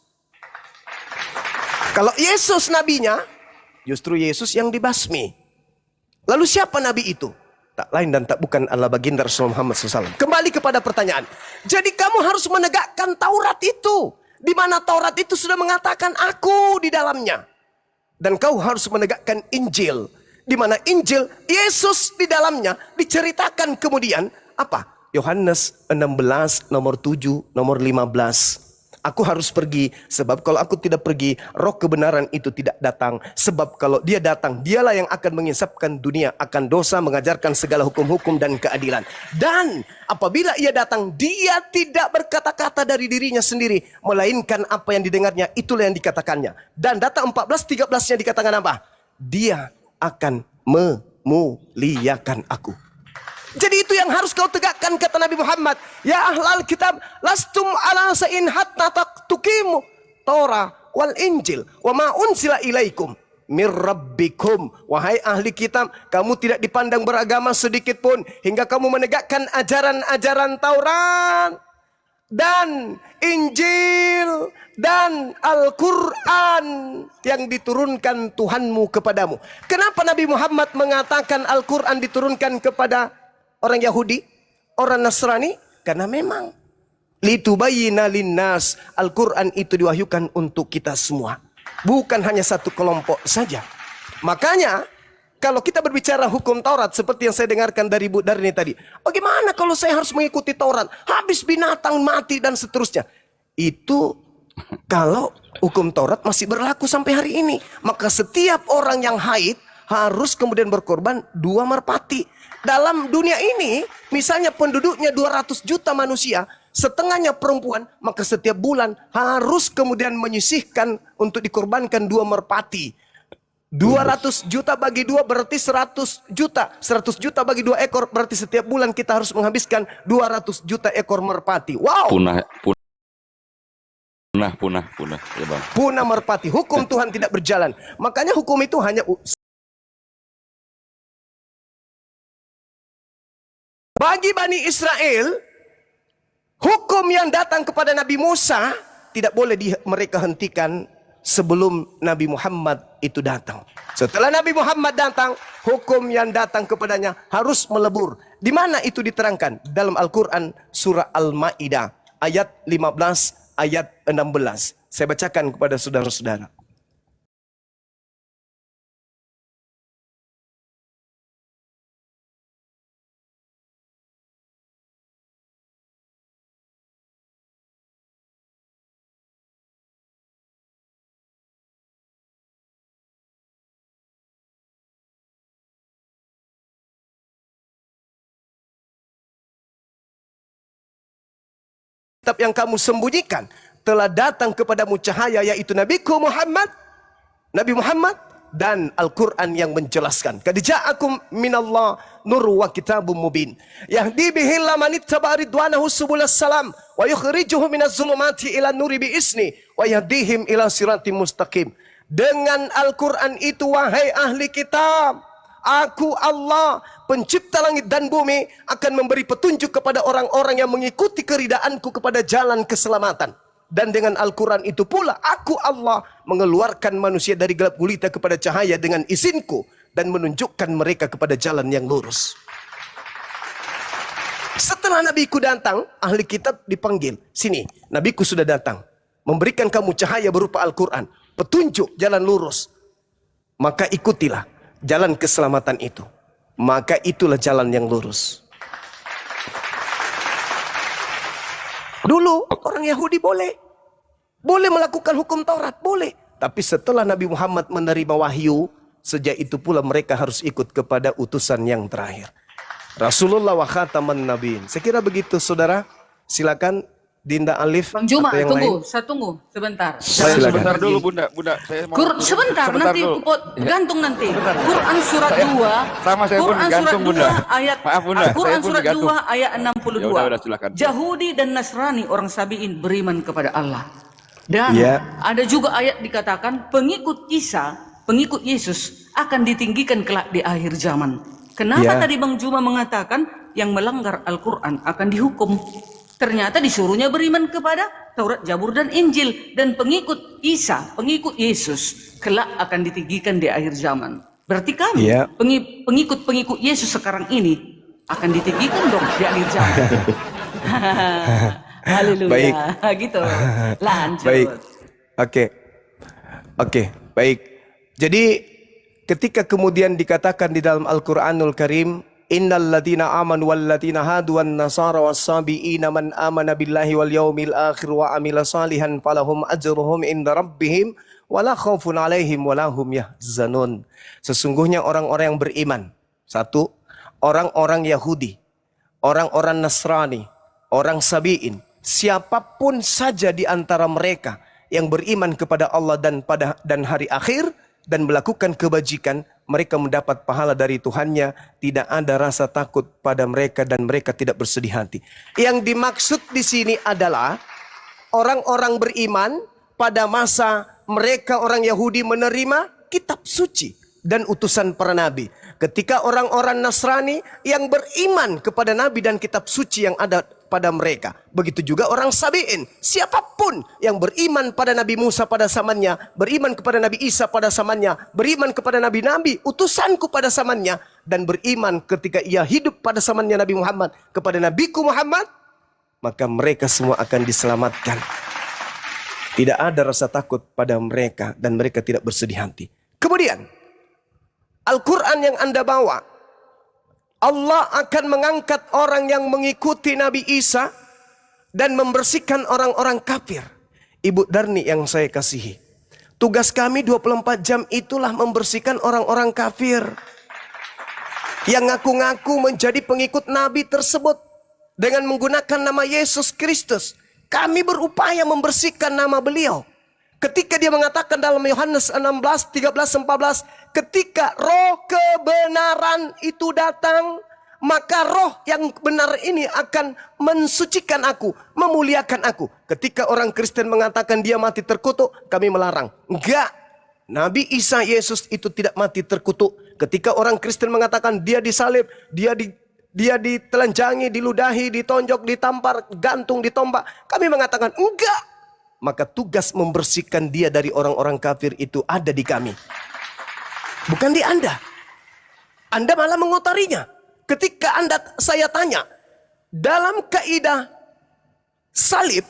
Speaker 1: Kalau Yesus nabinya, justru Yesus yang dibasmi. Lalu siapa nabi itu? Tak lain dan tak bukan Allah baginda Rasulullah Muhammad SAW. Kembali kepada pertanyaan. Jadi kamu harus menegakkan Taurat itu. Di mana Taurat itu sudah mengatakan aku di dalamnya. Dan kau harus menegakkan Injil. Di mana Injil, Yesus di dalamnya diceritakan kemudian apa? Yohanes 16, nomor 7, nomor 15. Aku harus pergi, sebab kalau aku tidak pergi, roh kebenaran itu tidak datang. Sebab kalau dia datang, dialah yang akan mengisapkan dunia akan dosa, mengajarkan segala hukum-hukum dan keadilan. Dan apabila ia datang, dia tidak berkata-kata dari dirinya sendiri, melainkan apa yang didengarnya, itulah yang dikatakannya. Dan data 14-13-nya dikatakan apa? Dia akan memuliakan aku. Jadi itu yang harus kau tegakkan, kata Nabi Muhammad. Ya ahlal kitab, lastum ala sa'in hatta tuqimu Torah wal Injil wa ma unsila ilaikum mir rabbikum. Wahai ahli kitab, kamu tidak dipandang beragama sedikit pun hingga kamu menegakkan ajaran-ajaran Taurat dan Injil dan Al-Quran yang diturunkan Tuhanmu kepadamu. Kenapa Nabi Muhammad mengatakan Al-Quran diturunkan kepada orang Yahudi, orang Nasrani? Karena memang litubayyina linnas, Al-Quran itu diwahyukan untuk kita semua, bukan hanya satu kelompok saja. Makanya kalau kita berbicara hukum Taurat seperti yang saya dengarkan dari Bu Darni tadi, bagaimana kalau saya harus mengikuti Taurat, habis binatang mati dan seterusnya? Itu kalau hukum Taurat masih berlaku sampai hari ini. Maka setiap orang yang haid harus kemudian berkorban 2 merpati. Dalam dunia ini, misalnya penduduknya 200 juta manusia, setengahnya perempuan, maka setiap bulan harus kemudian menyisihkan untuk dikorbankan 2 merpati. 200 juta bagi 2 berarti 100 juta. 100 juta bagi 2 ekor berarti setiap bulan kita harus menghabiskan 200 juta ekor merpati. Wow.
Speaker 2: Punah ya Bang.
Speaker 1: Punah merpati. Hukum Tuhan tidak berjalan. Makanya hukum itu hanya bagi Bani Israel. Hukum yang datang kepada Nabi Musa tidak boleh mereka hentikan sebelum Nabi Muhammad itu datang. Setelah Nabi Muhammad datang, hukum yang datang kepadanya harus melebur. Di mana itu diterangkan? Dalam Al-Quran surah Al-Ma'idah ayat 15, ayat 16. Saya bacakan kepada saudara-saudara. Kitab yang kamu sembunyikan telah datang kepadamu cahaya, yaitu Nabiku Muhammad, Nabi Muhammad, dan Al-Quran yang menjelaskan. Qad ja'akum minallah nur wa kitabum mubin yahdi bihi man ittaba ridwanahu subulas salam wa yukhrijuhum minaz zulumati ila nuri bi isni wa yahdihim ila siratim mustaqim. Dengan Al-Quran itu, wahai ahli kitab, aku Allah, pencipta langit dan bumi, akan memberi petunjuk kepada orang-orang yang mengikuti keridaanku kepada jalan keselamatan. Dan dengan Al-Quran itu pula, aku Allah mengeluarkan manusia dari gelap gulita kepada cahaya dengan izinku, dan menunjukkan mereka kepada jalan yang lurus. Setelah Nabiku datang, ahli kitab dipanggil. Sini, Nabiku sudah datang, memberikan kamu cahaya berupa Al-Quran, petunjuk jalan lurus. Maka ikutilah jalan keselamatan itu. Maka itulah jalan yang lurus. Dulu orang Yahudi boleh melakukan hukum Taurat, boleh. Tapi setelah Nabi Muhammad menerima wahyu, sejak itu pula mereka harus ikut kepada utusan yang terakhir, Rasulullah wa khataman nabiin. Saya kira begitu, saudara. Silakan Dinda Alif.
Speaker 3: Bang Juma,
Speaker 1: atau yang
Speaker 3: tunggu,
Speaker 1: lain.
Speaker 3: saya tunggu sebentar.
Speaker 2: Saya
Speaker 1: Silakan.
Speaker 2: sebentar dulu Bunda, saya mau
Speaker 3: Sebentar nanti
Speaker 2: dulu.
Speaker 3: gantung nanti. Quran surat 2.
Speaker 2: Sama saya pun
Speaker 3: Quran
Speaker 2: gantung,
Speaker 3: surat 2
Speaker 2: Bunda.
Speaker 3: ayat
Speaker 2: Maaf, Bunda,
Speaker 3: Quran
Speaker 2: saya pun
Speaker 3: surat
Speaker 2: gantung.
Speaker 3: 2 ayat 62.
Speaker 2: Ya udah, silakan.
Speaker 3: Yahudi dan Nasrani orang Sabi'in beriman kepada Allah. Dan
Speaker 1: Ya.
Speaker 3: ada juga ayat dikatakan pengikut Isa, pengikut Yesus akan ditinggikan kelak di akhir zaman. Kenapa
Speaker 1: Ya.
Speaker 3: tadi Bang Juma mengatakan yang melanggar Al-Quran akan dihukum? Ternyata disuruhnya beriman kepada Taurat, Zabur, dan Injil. Dan pengikut Isa, pengikut Yesus, kelak akan ditinggikan di akhir zaman. Berarti kami,
Speaker 1: Iya.
Speaker 3: pengikut-pengikut Yesus sekarang ini, akan ditinggikan dong di akhir zaman. Haleluya.
Speaker 1: Baik.
Speaker 3: Gitu. Lanjut.
Speaker 1: Baik. Oke, baik. Jadi ketika kemudian dikatakan di dalam Al-Qur'anul Karim, innal ladzina amanu wal ladzina hadu wan nasara was-sabiina man amana billahi wal yaumil akhir wa amila salihan falahum ajruhum inda rabbihim wala khaufun alaihim wala hum yahzanun. Sesungguhnya orang-orang yang beriman, satu, orang-orang Yahudi, orang-orang Nasrani, orang Sabi'in, siapapun saja di antara mereka yang beriman kepada Allah dan hari akhir dan melakukan kebajikan, mereka mendapat pahala dari Tuhannya, tidak ada rasa takut pada mereka dan mereka tidak bersedih hati. Yang dimaksud di sini adalah orang-orang beriman pada masa mereka orang Yahudi menerima kitab suci dan utusan para nabi. Ketika orang-orang Nasrani yang beriman kepada nabi dan kitab suci yang ada pada mereka. Begitu juga orang Sabi'in. Siapapun yang beriman pada Nabi Musa pada zamannya, beriman kepada Nabi Isa pada zamannya, beriman kepada nabi-nabi, utusanku pada zamannya, dan beriman ketika ia hidup pada zamannya Nabi Muhammad, kepada Nabiku Muhammad, maka mereka semua akan diselamatkan. Tidak ada rasa takut pada mereka dan mereka tidak bersedih hati. Kemudian, Al-Quran yang Anda bawa, Allah akan mengangkat orang yang mengikuti Nabi Isa dan membersihkan orang-orang kafir. Ibu Darni yang saya kasihi, tugas kami 24 jam itulah membersihkan orang-orang kafir yang ngaku-ngaku menjadi pengikut Nabi tersebut dengan menggunakan nama Yesus Kristus. Kami berupaya membersihkan nama beliau. Ketika dia mengatakan dalam Yohanes 16, 13, 14, ketika roh kebenaran itu datang, maka roh yang benar ini akan mensucikan aku, memuliakan aku. Ketika orang Kristen mengatakan dia mati terkutuk, kami melarang. Enggak, Nabi Isa Yesus itu tidak mati terkutuk. Ketika orang Kristen mengatakan dia disalib, dia ditelanjangi, diludahi, ditonjok, ditampar, gantung, ditombak, kami mengatakan enggak. Maka tugas membersihkan dia dari orang-orang kafir itu ada di kami. Bukan di Anda. Anda malah mengotarinya. Ketika saya tanya, dalam kaidah salib,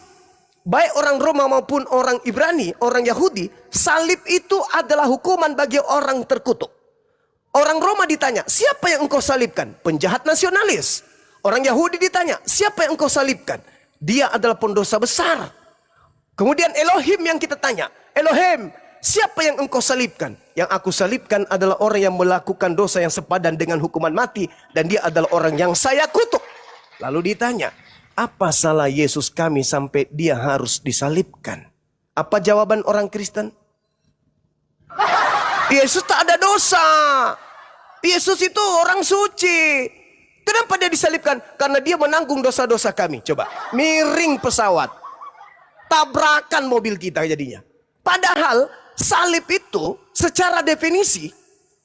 Speaker 1: baik orang Roma maupun orang Ibrani, orang Yahudi, salib itu adalah hukuman bagi orang terkutuk. Orang Roma ditanya, siapa yang engkau salibkan? Penjahat nasionalis. Orang Yahudi ditanya, siapa yang engkau salibkan? Dia adalah pendosa besar. Kemudian Elohim yang kita tanya, Elohim, siapa yang engkau salibkan? Yang aku salibkan adalah orang yang melakukan dosa yang sepadan dengan hukuman mati, dan dia adalah orang yang saya kutuk. Lalu ditanya, apa salah Yesus kami sampai dia harus disalibkan? Apa jawaban orang Kristen? Yesus tak ada dosa. Yesus itu orang suci. Kenapa dia disalibkan? Karena dia menanggung dosa-dosa kami. Coba, miring pesawat, tabrakan mobil kita jadinya. Padahal salib itu secara definisi,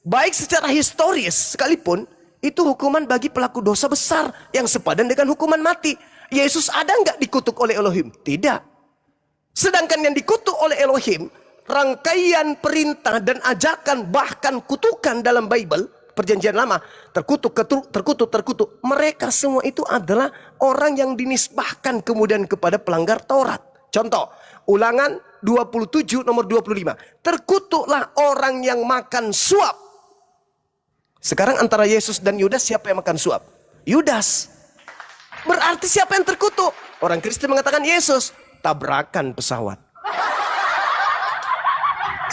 Speaker 1: baik secara historis sekalipun, itu hukuman bagi pelaku dosa besar yang sepadan dengan hukuman mati. Yesus ada nggak dikutuk oleh Elohim? Tidak. Sedangkan yang dikutuk oleh Elohim, rangkaian perintah dan ajakan bahkan kutukan dalam Bible, Perjanjian Lama, terkutuk. Mereka semua itu adalah orang yang dinisbahkan kemudian kepada pelanggar Taurat. Contoh, Ulangan 27 nomor 25. Terkutuklah orang yang makan suap. Sekarang antara Yesus dan Yudas siapa yang makan suap? Yudas. Berarti siapa yang terkutuk? Orang Kristen mengatakan Yesus. Tabrakan pesawat.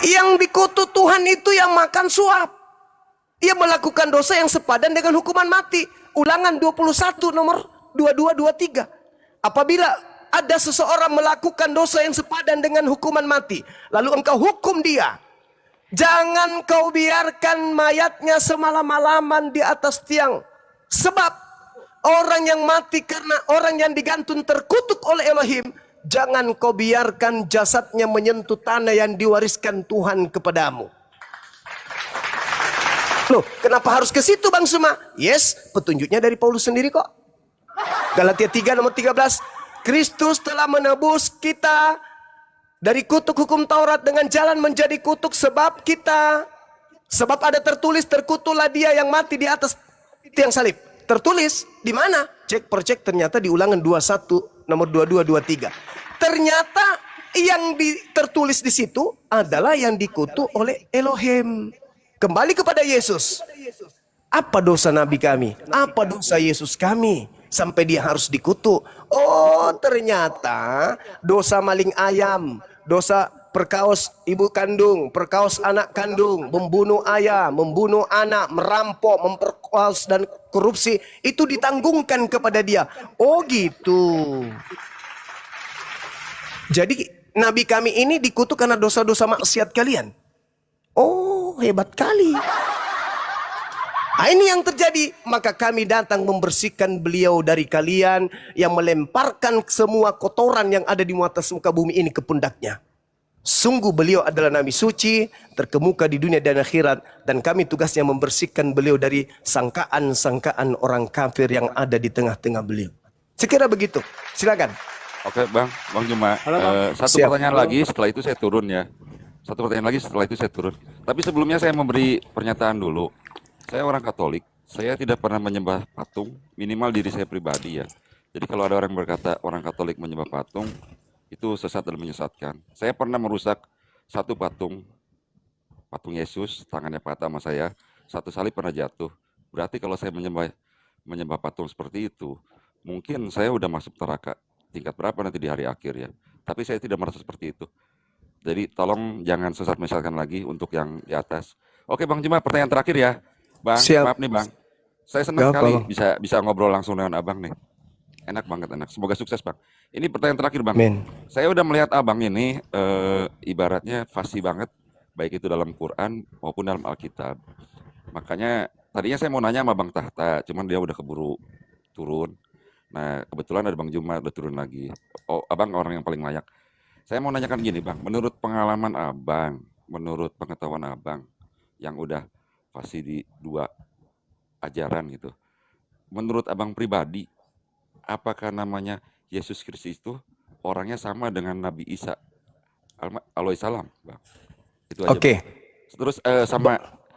Speaker 1: Yang dikutuk Tuhan itu yang makan suap. Ia melakukan dosa yang sepadan dengan hukuman mati. Ulangan 21 nomor 22-23. Apabila ada seseorang melakukan dosa yang sepadan dengan hukuman mati, lalu engkau hukum dia, jangan kau biarkan mayatnya semalam-malaman di atas tiang. Sebab orang yang mati karena orang yang digantung terkutuk oleh Elohim, jangan kau biarkan jasadnya menyentuh tanah yang diwariskan Tuhan kepadamu. Loh, kenapa harus ke situ Bang Suma? Yes, petunjuknya dari Paulus sendiri kok. Galatia 3 nomor 13. Kristus telah menebus kita dari kutuk hukum Taurat dengan jalan menjadi kutuk sebab ada tertulis terkutuklah dia yang mati di atas tiang salib. Tertulis di mana? Cek per cek ternyata di Ulangan 21 nomor 22 23. Ternyata yang tertulis di situ adalah yang dikutuk oleh Elohim. Kembali kepada Yesus. Apa dosa Nabi kami? Apa dosa Yesus kami? Sampai dia harus dikutuk. Oh, ternyata dosa maling ayam, dosa perkaos ibu kandung, perkaos anak kandung, membunuh ayah, membunuh anak, merampok, memperkaos dan korupsi itu ditanggungkan kepada dia. Oh gitu. Jadi Nabi kami ini dikutuk karena dosa-dosa maksiat kalian. Oh, hebat kali. Nah, ini yang terjadi. Maka kami datang membersihkan beliau dari kalian yang melemparkan semua kotoran yang ada di atas muka bumi ini ke pundaknya. Sungguh beliau adalah Nabi suci, terkemuka di dunia dan akhirat. Dan kami tugasnya membersihkan beliau dari sangkaan-sangkaan orang kafir yang ada di tengah-tengah beliau. Sekira begitu. Silakan.
Speaker 2: Oke Bang Juma. Satu
Speaker 1: Siap.
Speaker 2: pertanyaan lagi, setelah itu saya turun ya. Satu pertanyaan lagi, setelah itu saya turun. Tapi sebelumnya saya memberi pernyataan dulu. Saya orang Katolik, saya tidak pernah menyembah patung, minimal diri saya pribadi ya. Jadi kalau ada orang berkata orang Katolik menyembah patung, itu sesat dan menyesatkan. Saya pernah merusak satu patung Yesus, tangannya patah sama saya, satu salib pernah jatuh. Berarti kalau saya menyembah patung seperti itu, mungkin saya udah masuk neraka tingkat berapa nanti di hari akhir ya. Tapi saya tidak merasa seperti itu. Jadi tolong jangan sesat menyesatkan lagi untuk yang di atas. Oke Bang Juma, pertanyaan terakhir ya. Bang,
Speaker 1: Siap.
Speaker 2: maaf nih Bang. Saya senang
Speaker 1: Gak
Speaker 2: sekali
Speaker 1: apa-apa.
Speaker 2: bisa ngobrol langsung dengan Abang nih. Enak banget, enak. Semoga sukses Bang. Ini pertanyaan terakhir Bang.
Speaker 1: Amin.
Speaker 2: Saya udah melihat Abang ini ibaratnya fasih banget, baik itu dalam Quran maupun dalam Alkitab. Makanya tadinya saya mau nanya sama Bang Tahta, cuman dia udah keburu turun. Nah kebetulan ada Bang Juma udah turun lagi. Oh, Abang orang yang paling layak. Saya mau nanyakan gini Bang, menurut pengalaman Abang, menurut pengetahuan Abang yang udah fasih di dua ajaran gitu. Menurut Abang pribadi, apakah namanya Yesus Kristus itu orangnya sama dengan Nabi Isa alaihissalam, Bang? Itu aja.
Speaker 1: Oke.
Speaker 2: Bang. Terus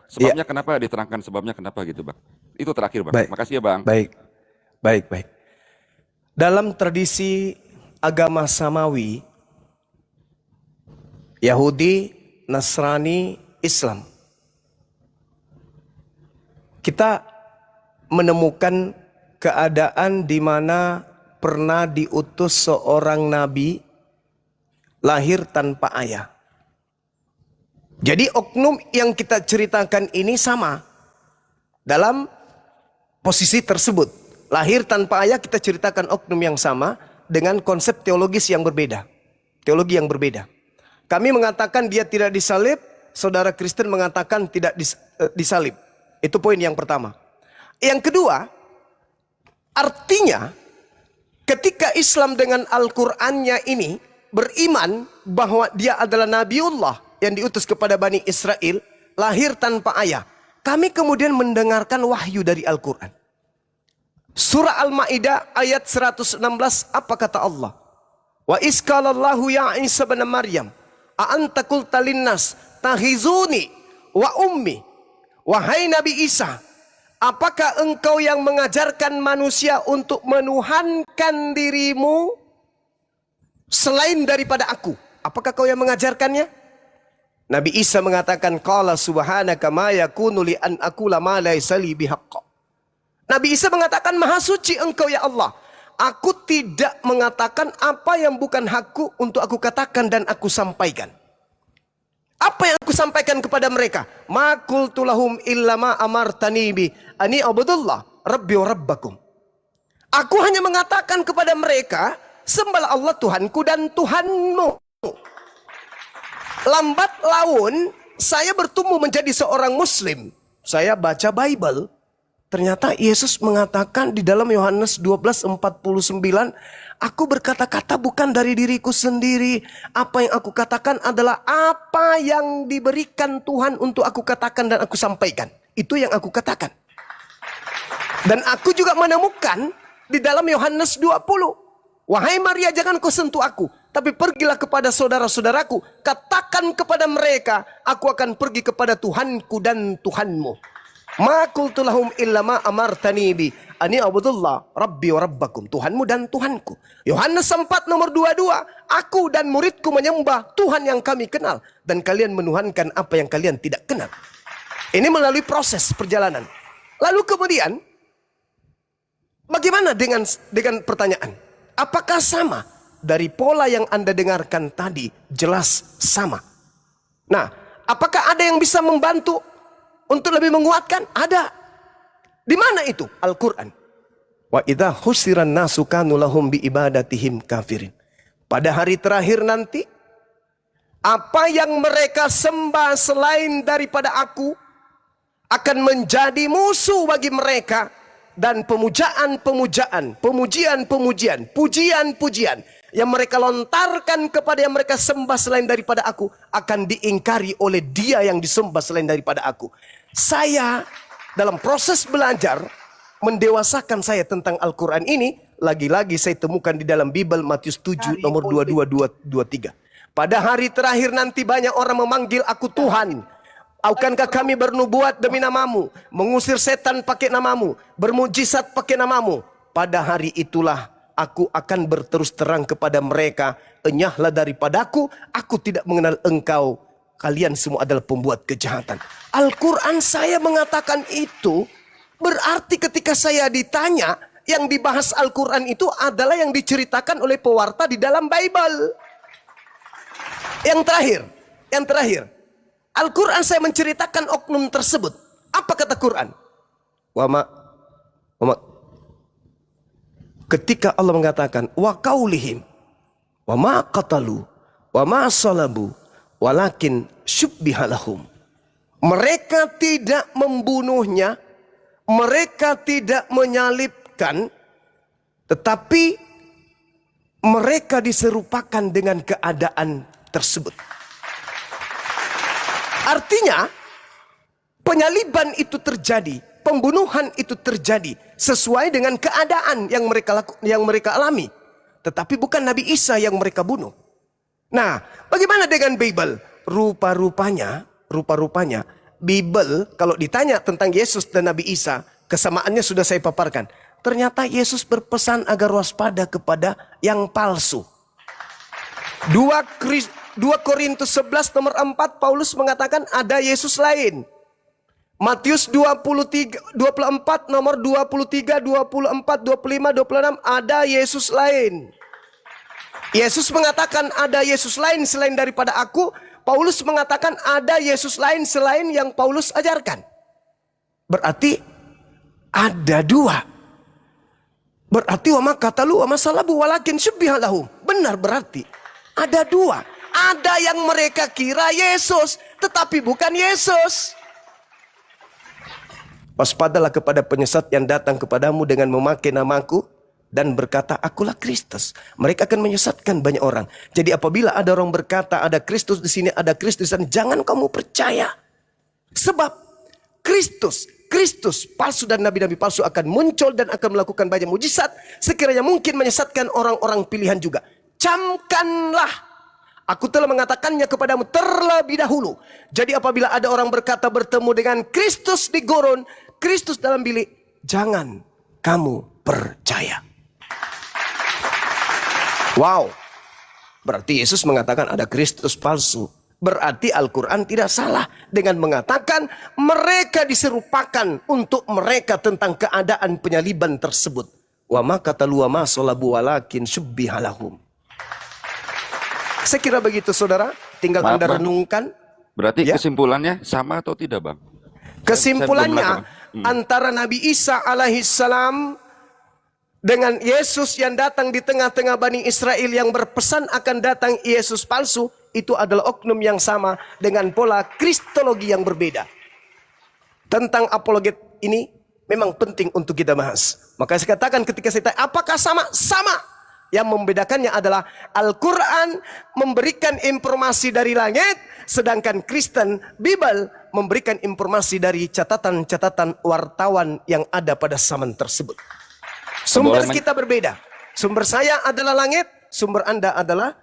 Speaker 2: sebabnya kenapa diterangkan sebabnya kenapa gitu, Bang? Itu terakhir, Bang.
Speaker 1: Baik.
Speaker 2: Makasih ya, Bang.
Speaker 1: Baik. Dalam tradisi agama Samawi, Yahudi, Nasrani, Islam, kita menemukan keadaan di mana pernah diutus seorang nabi lahir tanpa ayah. Jadi oknum yang kita ceritakan ini sama dalam posisi tersebut. Lahir tanpa ayah kita ceritakan oknum yang sama dengan konsep teologis yang berbeda. Teologi yang berbeda. Kami mengatakan dia tidak disalib, saudara Kristen mengatakan tidak disalib. Itu poin yang pertama. Yang kedua, artinya ketika Islam dengan Al-Qur'annya ini beriman bahwa dia adalah Nabiullah yang diutus kepada Bani Israel, lahir tanpa ayah. Kami kemudian mendengarkan wahyu dari Al-Quran. Surah Al-Ma'idah ayat 116, apa kata Allah? Wa iskalallahu ya Isa bin Maryam, a'anta qulta linnas tahizuni wa ummi. Wahai Nabi Isa, apakah engkau yang mengajarkan manusia untuk menuhankan dirimu selain daripada aku? Apakah kau yang mengajarkannya? Nabi Isa mengatakan, qala subhanaka ma yakunu li an aqula ma laysa li bihaqq. Nabi Isa mengatakan, maha suci engkau ya Allah. Aku tidak mengatakan apa yang bukan hakku untuk aku katakan dan aku sampaikan. Apa yang aku sampaikan kepada mereka? Ma qultu lahum illa ma amartani bi ani abudullah rabbi wa rabbakum. Aku hanya mengatakan kepada mereka, sembahlah Allah Tuhanku dan Tuhanmu. Lambat laun saya bertumbuh menjadi seorang muslim. Saya baca Bible. Ternyata Yesus mengatakan di dalam Yohanes 12:49, aku berkata-kata bukan dari diriku sendiri. Apa yang aku katakan adalah apa yang diberikan Tuhan untuk aku katakan dan aku sampaikan. Itu yang aku katakan. Dan aku juga menemukan di dalam Yohanes 20. Wahai Maria, jangan kau sentuh aku. Tapi pergilah kepada saudara-saudaraku, katakan kepada mereka, aku akan pergi kepada Tuhanku dan Tuhanmu. Ma qultu lahum illa ma amartani bi ani abudullah rabbi wa rabbakum, Tuhanmu dan Tuhanku. Yohanes 4 nomor 22, aku dan muridku menyembah Tuhan yang kami kenal, dan kalian menuhankan apa yang kalian tidak kenal. Ini melalui proses perjalanan. Lalu kemudian, bagaimana dengan pertanyaan? Apakah sama? Dari pola yang Anda dengarkan tadi, jelas sama. Nah, apakah ada yang bisa membantu untuk lebih menguatkan? Ada. Di mana itu? Al-Quran. Wa idza husiran nasu kanu lahum bi ibadatihim kafirin. Pada hari terakhir nanti, apa yang mereka sembah selain daripada aku akan menjadi musuh bagi mereka, dan pemujaan-pemujaan, pujian-pujian yang mereka lontarkan kepada yang mereka sembah selain daripada aku akan diingkari oleh dia yang disembah selain daripada aku. Saya dalam proses belajar mendewasakan saya tentang Al-Quran ini, lagi-lagi saya temukan di dalam Bible Matius 7 nomor 22-23. Pada hari terakhir nanti banyak orang memanggil aku Tuhan. Akankah kami bernubuat demi namamu, mengusir setan pakai namamu, bermujizat pakai namamu? Pada hari itulah aku akan berterus terang kepada mereka, enyahlah daripadaku, aku tidak mengenal engkau, kalian semua adalah pembuat kejahatan. Al-Quran saya mengatakan itu, berarti ketika saya ditanya, yang dibahas Al-Quran itu adalah yang diceritakan oleh pewarta di dalam Bible. Yang terakhir, Al-Quran saya menceritakan oknum tersebut. Apa kata Quran? Wama. Ketika Allah mengatakan wa qaulihim wa ma qatalu wa ma salabu walakin syubbiha lahum. Mereka tidak membunuhnya, mereka tidak menyalibkan, tetapi mereka diserupakan dengan keadaan tersebut. Artinya penyaliban itu terjadi, pembunuhan itu terjadi sesuai dengan keadaan yang mereka alami, tetapi bukan Nabi Isa yang mereka bunuh. Nah, bagaimana dengan Bible? Rupa-rupanya Bible kalau ditanya tentang Yesus dan Nabi Isa, kesamaannya sudah saya paparkan. Ternyata Yesus berpesan agar waspada kepada yang palsu. 2 Korintus 11 nomor 4 Paulus mengatakan ada Yesus lain. Matius 24 nomor 23, 24, 25, 26 ada Yesus lain. Yesus mengatakan ada Yesus lain selain daripada aku. Paulus mengatakan ada Yesus lain selain yang Paulus ajarkan. Berarti ada dua. Berarti wa ma qatalu wa ma salabu walakin syubbiha lahum. Benar, berarti ada dua. Ada yang mereka kira Yesus, tetapi bukan Yesus. Waspadalah kepada penyesat yang datang kepadamu dengan memakai namaku dan berkata, akulah Kristus. Mereka akan menyesatkan banyak orang. Jadi apabila ada orang berkata, ada Kristus di sini, ada Kristus di sana, jangan kamu percaya. Sebab Kristus palsu dan nabi-nabi palsu akan muncul dan akan melakukan banyak mujizat. Sekiranya mungkin menyesatkan orang-orang pilihan juga. Camkanlah. Aku telah mengatakannya kepadamu terlebih dahulu. Jadi apabila ada orang berkata bertemu dengan Kristus di gurun, Kristus dalam bilik, jangan kamu percaya. Wow. Berarti Yesus mengatakan ada Kristus palsu. Berarti Al-Quran tidak salah dengan mengatakan mereka diserupakan untuk mereka tentang keadaan penyaliban tersebut. Wa ma qatalu wa ma salabu walakin syubbiha lahum. Saya kira begitu saudara, tinggal
Speaker 2: Maaf,
Speaker 1: Anda
Speaker 2: Bang.
Speaker 1: renungkan.
Speaker 2: Berarti
Speaker 1: Ya.
Speaker 2: kesimpulannya sama atau tidak, Bang?
Speaker 1: Kesimpulannya antara Nabi Isa alaihissalam dengan Yesus yang datang di tengah-tengah Bani Israel yang berpesan akan datang Yesus palsu, itu adalah oknum yang sama dengan pola kristologi yang berbeda. Tentang apologet ini memang penting untuk kita bahas. Maka saya katakan ketika saya tanya, apakah sama? Sama. Yang membedakannya adalah Al-Quran memberikan informasi dari langit, sedangkan Kristen, Bible memberikan informasi dari catatan-catatan wartawan yang ada pada zaman tersebut. Sumber kita berbeda. Sumber saya adalah langit, sumber Anda adalah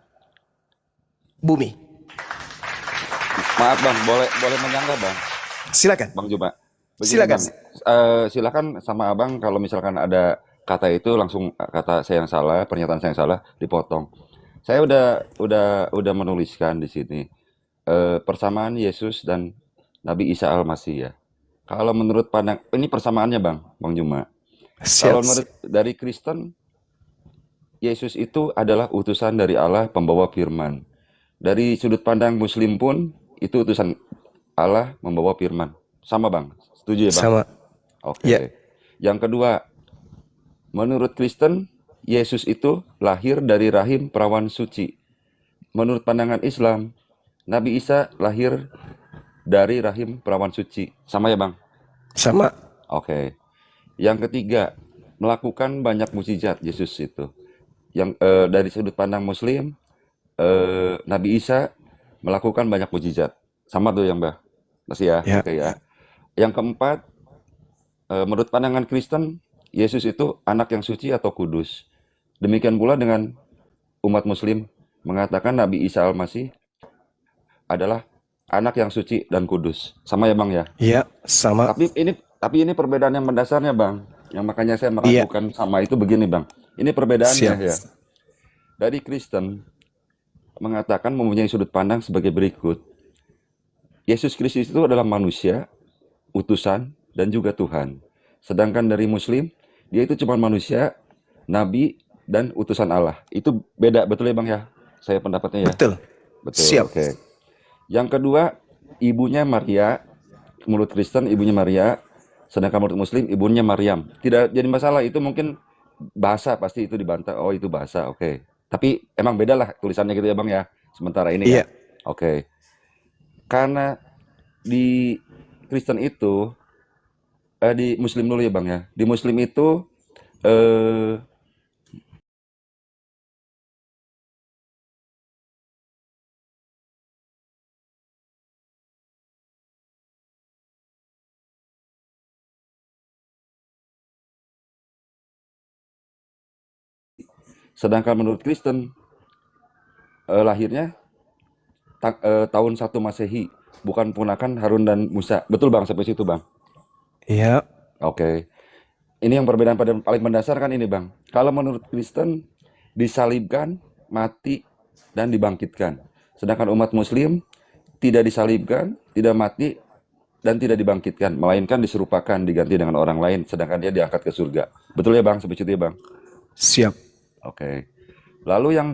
Speaker 1: bumi.
Speaker 2: Maaf Bang, boleh boleh menyanggah Bang,
Speaker 1: Silakan.
Speaker 2: Bang Juma. Begini
Speaker 1: Silakan.
Speaker 2: Bang, silakan sama Abang kalau misalkan ada kata itu langsung kata saya yang salah, pernyataan saya yang salah dipotong. Saya udah menuliskan di sini persamaan Yesus dan Nabi Isa Al-Masih ya. Kalau menurut pandang ini persamaannya Bang Juma.
Speaker 1: Siap.
Speaker 2: Kalau menurut dari Kristen, Yesus itu adalah utusan dari Allah pembawa firman. Dari sudut pandang Muslim pun itu utusan Allah membawa firman. Sama Bang, setuju ya Bang?
Speaker 1: Sama. Ya.
Speaker 2: Oke. Yang kedua, menurut Kristen, Yesus itu lahir dari rahim perawan suci. Menurut pandangan Islam, Nabi Isa lahir dari rahim perawan suci. Sama ya Bang?
Speaker 1: Sama.
Speaker 2: Oke. Yang ketiga, melakukan banyak mukjizat Yesus itu. Yang dari sudut pandang Muslim, Nabi Isa melakukan banyak mukjizat. Sama tuh yang Mbah. Masih ya?
Speaker 1: Ya.
Speaker 2: Oke ya. Yang keempat, menurut pandangan Kristen, Yesus itu anak yang suci atau kudus. Demikian pula dengan umat Muslim mengatakan Nabi Isa Al-Masih adalah anak yang suci dan kudus. Sama ya Bang ya?
Speaker 1: Ya, sama.
Speaker 2: Tapi ini perbedaan yang mendasarnya Bang. Yang makanya saya
Speaker 1: Iya.
Speaker 2: meragukan sama itu begini Bang. Ini perbedaannya
Speaker 1: Siap.
Speaker 2: ya. Dari Kristen mengatakan mempunyai sudut pandang sebagai berikut. Yesus Kristus itu adalah manusia, utusan, dan juga Tuhan. Sedangkan dari Muslim, dia itu cuma manusia, nabi, dan utusan Allah. Itu beda, betul ya Bang ya? Saya pendapatnya ya?
Speaker 1: Betul.
Speaker 2: Betul,
Speaker 1: Siap.
Speaker 2: oke. Yang kedua, ibunya Maria. Menurut Kristen, ibunya Maria. Sedangkan menurut Muslim, ibunya Maryam. Tidak jadi masalah, itu mungkin bahasa pasti itu dibantah. Oh, itu bahasa, oke. Tapi emang beda lah tulisannya gitu ya Bang ya? Sementara ini ya?
Speaker 1: Iya.
Speaker 2: Oke. Karena di Kristen itu, di Muslim dulu ya Bang ya. Di Muslim itu, eh, sedangkan menurut Kristen, lahirnya tahun 1 Masehi, bukan ponakan Harun dan Musa. Betul Bang, sampai situ Bang?
Speaker 1: Iya.
Speaker 2: Oke. Ini yang perbedaan pada paling mendasar kan ini Bang. Kalau menurut Kristen, disalibkan, mati, dan dibangkitkan. Sedangkan umat Muslim tidak disalibkan, tidak mati, dan tidak dibangkitkan. Melainkan diserupakan, diganti dengan orang lain. Sedangkan dia diangkat ke surga. Betul ya Bang? Sampai situ ya Bang?
Speaker 1: Siap.
Speaker 2: Oke. Lalu yang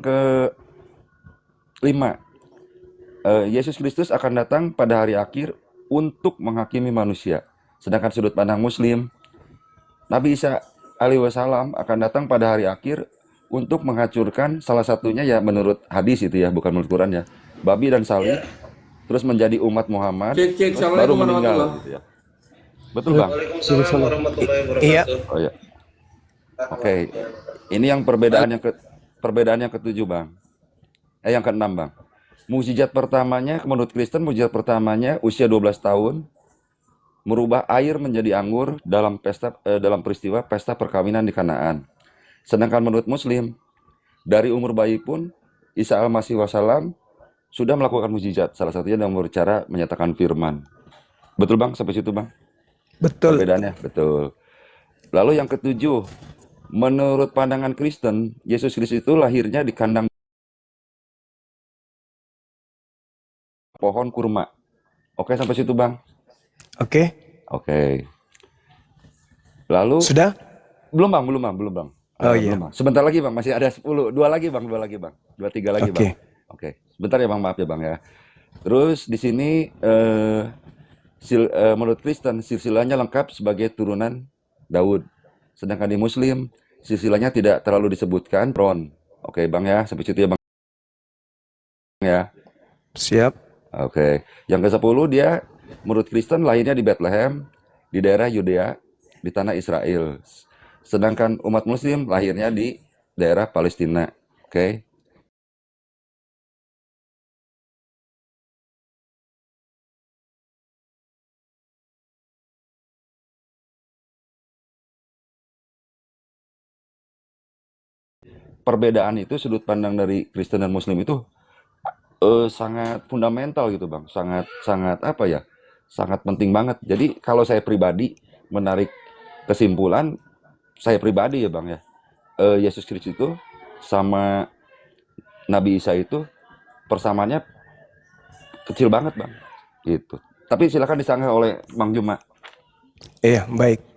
Speaker 2: kelima, Yesus Kristus akan datang pada hari akhir untuk menghakimi manusia. Sedangkan sudut pandang Muslim, Nabi Isa alaihi wasallam akan datang pada hari akhir untuk menghancurkan salah satunya ya menurut hadis itu ya, bukan menurut Quran ya, babi dan salib, terus menjadi umat Muhammad,
Speaker 4: Cek,
Speaker 2: terus baru
Speaker 4: Assalamualaikum
Speaker 2: meninggal
Speaker 4: warahmatullahi.
Speaker 2: gitu ya. Betul Bang?
Speaker 4: Waalaikumsalam warahmatullahi
Speaker 1: Iya.
Speaker 4: wabarakatuh.
Speaker 2: Oh ya. Oke. Ini yang perbedaan yang ketujuh Bang. Yang keenam Bang. Mukjizat pertamanya menurut Kristen, mukjizat pertamanya usia 12 tahun merubah air menjadi anggur dalam peristiwa pesta perkawinan di Kanaan. Sedangkan menurut Muslim, dari umur bayi pun Isa Al-Masih Wasallam sudah melakukan mukjizat. Salah satunya dengan berbicara menyatakan firman. Betul Bang? Sampai situ Bang?
Speaker 1: Betul.
Speaker 2: Perbedaannya? Betul. Lalu yang ketujuh, menurut pandangan Kristen, Yesus Kristus itu lahirnya di kandang pohon kurma. Oke, sampai situ Bang?
Speaker 1: Oke.
Speaker 2: Oke. Lalu
Speaker 1: Sudah?
Speaker 2: belum Bang.
Speaker 1: Oh iya.
Speaker 2: Belum Bang. Sebentar lagi Bang, masih ada 10. Dua lagi Bang. 2-3 lagi
Speaker 1: Oke.
Speaker 2: Bang. Oke. Sebentar ya Bang, maaf ya Bang ya. Terus di sini menurut Kristen silsilahnya lengkap sebagai turunan Daud. Sedangkan di Muslim silsilahnya tidak terlalu disebutkan. Oke Bang ya, sampai situ ya Bang ya.
Speaker 1: Siap.
Speaker 2: Oke. Yang ke-10 dia menurut Kristen lahirnya di Bethlehem, di daerah Yudea, di tanah Israel. Sedangkan umat Muslim lahirnya di daerah Palestina. Oke. Perbedaan itu sudut pandang dari Kristen dan Muslim itu sangat fundamental gitu Bang, sangat sangat apa ya, sangat penting banget. Jadi kalau saya pribadi menarik kesimpulan, saya pribadi ya Bang ya, Yesus Kristus itu sama Nabi Isa itu persamaannya kecil banget Bang, gitu. Tapi silakan disanggah oleh Bang Juma.
Speaker 1: Iya, baik.